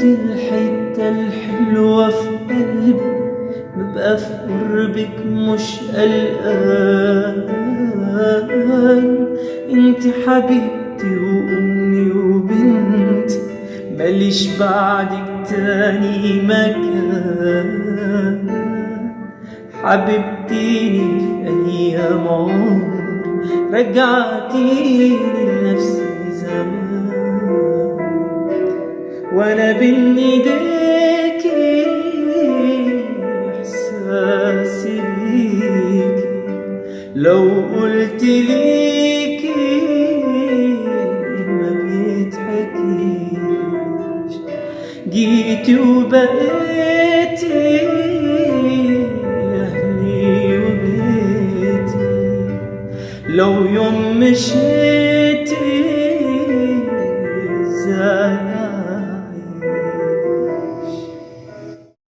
الحتة الحلوة في قلبي، ببقى في قربك مش قلقان. انت حبيبتي وامي وبنتي، ماليش بعدك تاني مكان. حبيبتيني في ايام عمري، رجعتيني لنفسي زمان. وانا بين ايديكي احساسي بيكي، لو قلت ليكي ما بيتحكيش. جيتي وبقيتي اهلي وبيتي، لو يوم مشيتي ازاي